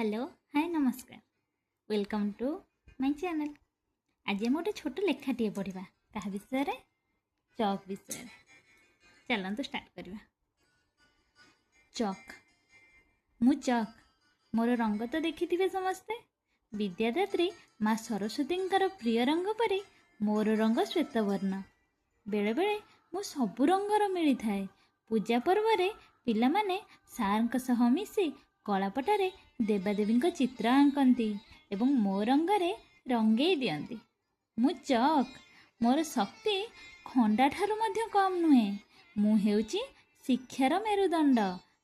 Hello hi नमस्कार welcome to my channel. आज हम गोटे छोट लेखाटे पढ़ा क्या विषय रे चक विषय। चलतु स्टार्ट करवा। चक मु चक मोर रंग तो देखि समस्ते। विद्यादात्री माँ सरस्वती प्रिय रंग परी मोर रंग श्वेतवर्ण। बेले बेले मु सबु रंगर मिली थाए। पूजा पर्व रे पिला माने सार सह मिसी कलापटारे देवादेवी चित्र आंकती एवं मो रंगरे रंगे दियंती। मु चक मोर शक्ति खंडा ठारू मध्य कम नुहे। मु हेउची शिक्षार मेरुदंड।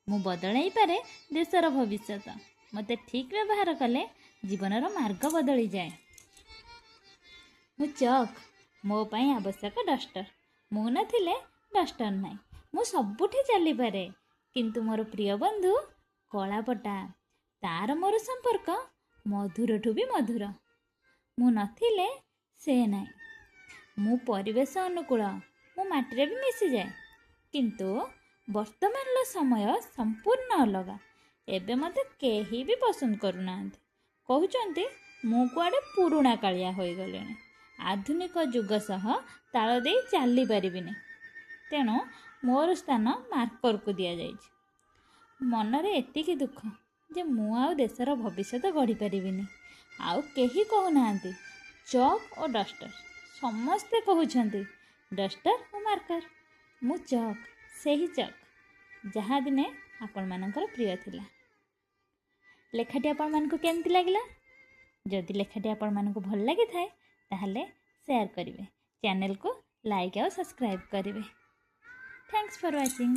मु बदलाई पारे देशर भविष्यत। मते ठीक व्यवहार कले जीवनर मार्ग बदली जाए। मु चक मो पाई आवश्यक डस्टर। मु नथिले डस्टर नाई। मु सबुठी चली पारे किंतु मोर प्रिय बंधु कलापटा तार मोर संपर्क मधुर ठू भी मधुर। मु नथिले से नाई। मु परिवेश अनुकूल मु माटी भी मिसी जाए किंतु वर्तमान समय संपूर्ण अलग। एबे मते केही भी पसंद करूना कहउचंती मु कुआडे पुराणा कालिया होई गलेनी। आधुनिक युग सह ताल दे चली परिबिनी। तेणु मोर स्थान मार्कर को दिया जाइछि। मनरे एतिकी दुख जे मु आउ देशर भविष्य गढ़ी पारिबिनी। आउ केही कहूनाहांती चक और डस्टर। समस्ते कहउछंती डस्टर और मार्कर। मु चक सेही चक जहाँ दिने आपण मानकर प्रिय थिला। लेखाटी आपण मानकु केमती लागिला? जदि लेखाटी आपण मानकु भल लागि थाए ताहले शेयर करिवे, चैनल को लाइक और सब्सक्राइब करिवे। Thanks for watching.